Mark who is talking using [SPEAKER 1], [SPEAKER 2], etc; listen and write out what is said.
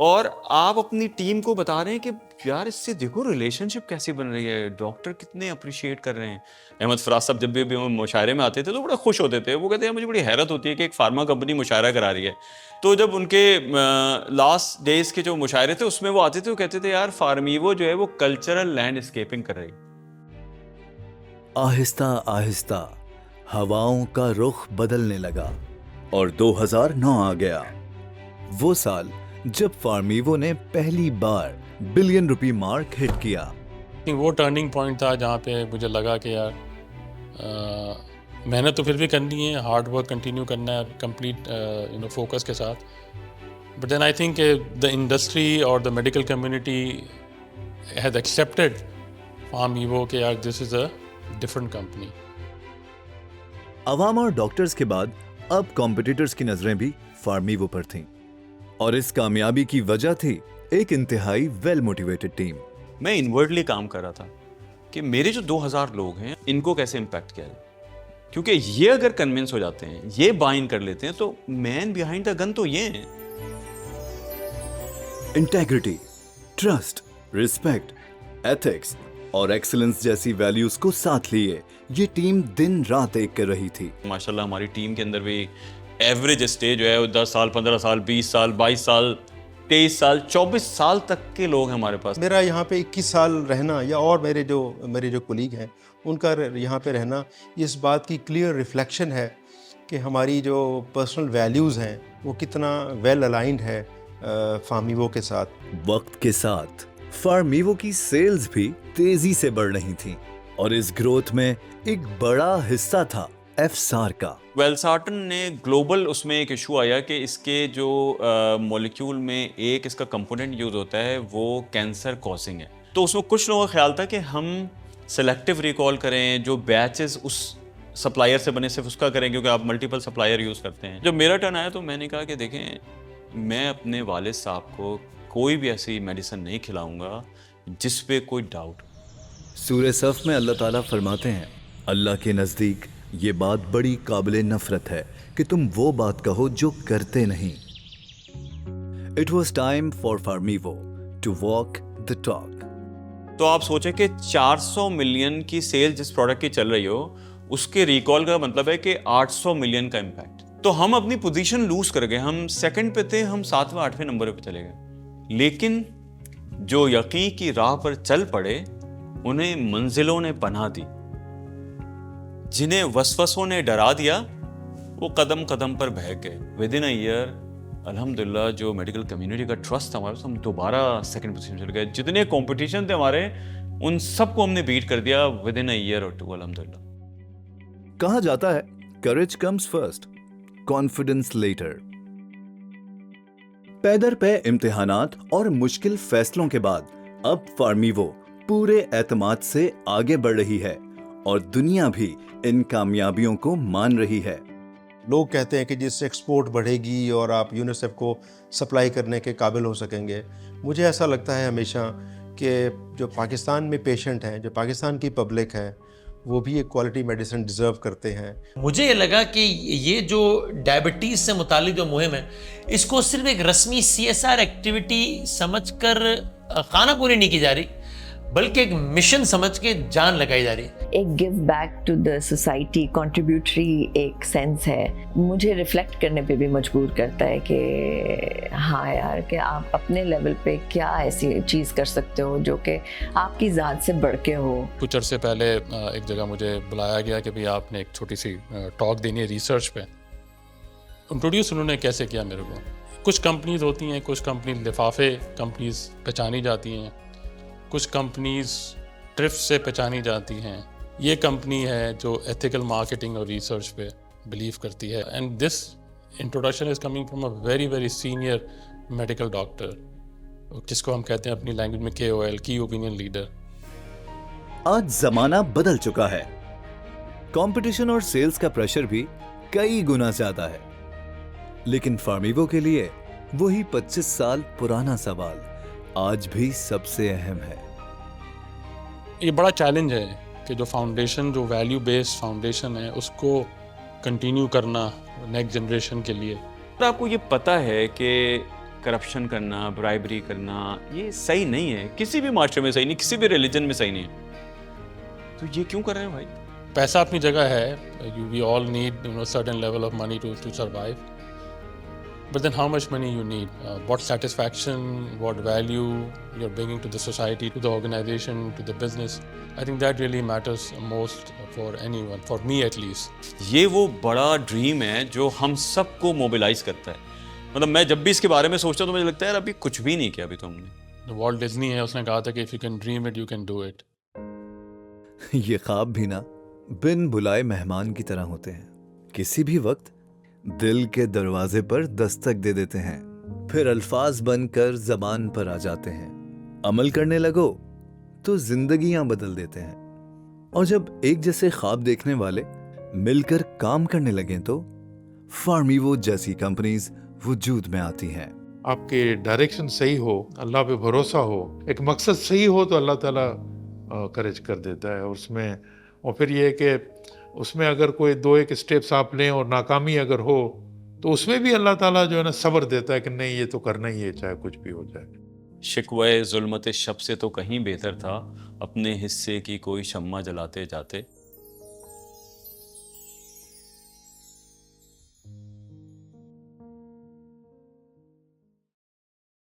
[SPEAKER 1] اور آپ اپنی ٹیم کو بتا رہے ہیں کہ یار اس سے دیکھو ریلیشن شپ کیسی بن رہی ہے, ڈاکٹر کتنے اپریشیٹ کر رہے ہیں. احمد فراز صاحب جب بھی ہم مشاعرے میں آتے تھے تو بڑا خوش ہوتے تھے. وہ کہتے ہیں مجھے بڑی حیرت ہوتی ہے کہ ایک فارما کمپنی مشاعرہ کرا رہی ہے. تو جب ان کے لاسٹ ڈیز کے جو مشاعرے تھے اس میں وہ آتے تھے, وہ کہتے تھے یار فارمیوو جو ہے وہ کلچرل لینڈ اسکیپنگ کر رہی.
[SPEAKER 2] آہستہ آہستہ ہواؤں کا رخ بدلنے لگا اور 2009 آ گیا, وہ سال جب فارمیوو نے پہلی بار بلین روپی مارک ہٹ کیا.
[SPEAKER 3] وہ ٹرننگ پوائنٹ تھا جہاں پہ مجھے لگا کہ یار محنت تو پھر بھی کرنی ہے, ہارڈ ورک کنٹینیو کرنا ہے کمپلیٹ فوکس کے ساتھ. بٹ دین آئی تھنک کہ دا انڈسٹری اور the medical community has accepted فارمیوو کہ یار دس از اے ڈفرنٹ کمپنی.
[SPEAKER 2] عوام اور ڈاکٹرز کے بعد اب کمپٹیٹرز کی نظریں بھی فارمیوو پر تھیں, اور اس کامیابی کی وجہ تھی ایک انتہائی ویل موٹیویٹڈ ٹیم.
[SPEAKER 1] میں انورڈلی کام کر رہا تھا کہ میرے جو 2000 لوگ ہیں ان کو کیسے امپیکٹ کیا جائے, کیونکہ یہ اگر کنونس ہو جاتے ہیں, یہ بائن کر لیتے ہیں, تو مین بیہائنڈ دا گن تو یہ ہیں.
[SPEAKER 2] انٹیگریٹی, ٹرسٹ, رسپیکٹ, ایتھکس اور ایکسلنس جیسی ویلیوز کو ساتھ لیے یہ ٹیم دن رات ایک کر رہی تھی.
[SPEAKER 1] ماشاءاللہ ہماری ٹیم کے اندر بھی ایوریج اسٹیج جو ہے وہ 10 سال 15 سال 20 سال 22 سال 23 سال 24 سال تک کے لوگ ہیں ہمارے پاس.
[SPEAKER 4] میرا یہاں پہ 21 سال رہنا یا اور میرے جو کولیگ ہیں ان کا یہاں پہ رہنا اس بات کی کلیئر ریفلیکشن ہے کہ ہماری جو پرسنل ویلیوز ہیں وہ کتنا ویل الائنڈ ہے فارمیوو کے ساتھ.
[SPEAKER 2] وقت کے ساتھ فارمیوو کی سیلز بھی تیزی سے بڑھ رہی تھیں, اور اس گروتھ میں ایک بڑا حصہ تھا ایفسار کا.
[SPEAKER 1] ویلسارٹن نے گلوبل اس میں ایک ایشو آیا کہ اس کے جو مولیکیول میں ایک اس کا کمپوننٹ یوز ہوتا ہے وہ کینسر کوزنگ ہے. تو اس میں کچھ لوگوں کا خیال تھا کہ ہم سلیکٹیو ریکال کریں, جو بیچز اس سپلائر سے بنے صرف اس کا کریں, کیونکہ آپ ملٹیپل سپلائر یوز کرتے ہیں. جب میرا ٹرن آیا تو میں نے کہا کہ دیکھیں میں اپنے والد صاحب کو کوئی بھی ایسی میڈیسن نہیں کھلاؤں گا جس پہ کوئی ڈاؤٹ.
[SPEAKER 2] سورہ صف میں اللہ تعالیٰ فرماتے ہیں, اللہ کے نزدیک یہ بات بڑی قابل نفرت ہے کہ تم وہ بات کہو جو کرتے نہیں. It was time for Farmivo to walk the talk.
[SPEAKER 1] تو آپ سوچیں کہ 400 ملین کی سیل جس پروڈکٹ کی چل رہی ہو اس کے ریکال کا مطلب ہے کہ 800 ملین کا امپیکٹ. تو ہم اپنی پوزیشن لوز کر گئے, ہم سیکنڈ پہ تھے, ہم 7ویں 8ویں نمبر پہ چلے گئے. لیکن جو یقین کی راہ پر چل پڑے انہیں منزلوں نے پناہ دی, جنہیں وسوسوں نے ڈرا دیا وہ قدم قدم پر بہک گئے. ود ان اے ایئر الحمدللہ جو میڈیکل کمیونٹی کا ٹرسٹ تھا ہمارے پاس, ہم دوبارہ سیکنڈ پوزیشن چل گئے. جتنے کمپٹیشن تھے ہمارے ان سب کو ہم نے بیٹ کر دیا ود ان اے ایئر اور 2 الحمدللہ.
[SPEAKER 2] کہا جاتا ہے courage comes first, confidence later. پیدر پہ امتحانات اور مشکل فیصلوں کے بعد اب فارمیوو پورے اعتماد سے آگے بڑھ رہی ہے اور دنیا بھی ان کامیابیوں کو مان رہی ہے.
[SPEAKER 4] لوگ کہتے ہیں کہ جس سے ایکسپورٹ بڑھے گی اور آپ یونیسیف کو سپلائی کرنے کے قابل ہو سکیں گے. مجھے ایسا لگتا ہے ہمیشہ کہ جو پاکستان میں پیشنٹ ہیں, جو پاکستان کی پبلک ہے, وہ بھی ایک کوالٹی میڈیسن ڈیزرو کرتے ہیں.
[SPEAKER 5] مجھے یہ لگا کہ یہ جو ڈائبٹیز سے متعلق جو مہم ہے اس کو صرف ایک رسمی CSR ایکٹیویٹی سمجھ کر خانہ پوری نہیں کی جا رہی بلکہ ایک مشن سمجھ کے جان لگائی جا رہی ہے.
[SPEAKER 6] ایک give back to the society contributory ایک سینس ہے, مجھے ریفلیکٹ کرنے پہ بھی مجبور کرتا ہے کہ ہاں یار کہ آپ اپنے لیول پہ کیا ایسی چیز کر سکتے ہو جو کہ آپ کی ذات سے بڑھ کے ہو.
[SPEAKER 3] کچھ عرصے پہلے ایک جگہ مجھے بلایا گیا کہ بھئی آپ نے ایک چھوٹی سی ٹاک دینی ہے ریسرچ پہ. انٹروڈیوس انہوں نے کیسے کیا میرے کو, کچھ کمپنیز ہوتی ہیں, کچھ کمپنی لفافے کمپنیز پہچانی جاتی ہیں, کچھ کمپنیز ٹرف سے پہچانی جاتی ہیں. یہ کمپنی ہے جو ایتھیکل مارکیٹنگ اور ریسرچ پہ بلیو کرتی ہے. And this introduction is coming from a very very senior medical doctor, جس کو ہم کہتے ہیں اپنی لینگویج میں KOL, کی اوپینین لیڈر.
[SPEAKER 2] آج زمانہ بدل چکا ہے, کمپٹیشن اور سیلز کا پریشر بھی کئی گنا زیادہ ہے, لیکن فارمیوو کے لیے وہی 25 سال پرانا سوال آج بھی سب سے اہم ہے.
[SPEAKER 3] یہ بڑا چیلنج ہے کہ جو فاؤنڈیشن, جو ویلیو بیسڈ فاؤنڈیشن ہے اس کو کنٹینیو کرنا نیکسٹ جنریشن کے لیے.
[SPEAKER 1] آپ کو یہ پتہ ہے کہ کرپشن کرنا, برائبری کرنا, یہ صحیح نہیں ہے, کسی بھی معاشرے میں صحیح نہیں, کسی بھی ریلیجن میں صحیح نہیں ہے. تو یہ کیوں کر رہے ہیں بھائی؟
[SPEAKER 3] پیسہ اپنی جگہ ہے, we all need certain level of money to survive. But then how much money you need? What satisfaction, what value you're bringing to the society, to the organization, to the business. I think that really matters most for anyone, for me at least.
[SPEAKER 1] یہ وہ بڑا dream ہے جو ہم سب کو mobilise کرتا ہے. مطلب میں جب بھی اس کے بارے میں سوچتا ہوں تو مجھے لگتا ہے یار ابھی کچھ بھی نہیں کیا ابھی تو ہم نے.
[SPEAKER 3] والٹ ڈزنی ہے, اس نے کہا تھا کہ if you can dream it, you can do it.
[SPEAKER 2] یہ خواب بھی نا بن بلائے مہمان کی طرح ہوتے ہیں, کسی بھی وقت دل کے دروازے پر دستک دے دیتے ہیں, پھر الفاظ بن کر زبان پر آ جاتے ہیں. عمل کرنے لگو تو زندگیاں بدل دیتے ہیں. اور جب ایک جیسے خواب دیکھنے والے مل کر کام کرنے لگیں تو فارمیوو جیسی کمپنیز وجود میں آتی ہیں.
[SPEAKER 7] آپ کے ڈائریکشن صحیح ہو, اللہ پہ بھروسہ ہو, ایک مقصد صحیح ہو تو اللہ تعالیٰ کریج کر دیتا ہے اس میں. اور پھر یہ ہے کہ اس میں اگر کوئی 2-1 اسٹیپس آپ لیں اور ناکامی اگر ہو تو اس میں بھی اللہ تعالیٰ جو ہے نا صبر دیتا ہے کہ نہیں یہ تو کرنا ہی ہے چاہے کچھ بھی ہو جائے.
[SPEAKER 1] شکوے ظلمت شب سے تو کہیں بہتر تھا اپنے حصے کی کوئی شمع جلاتے جاتے.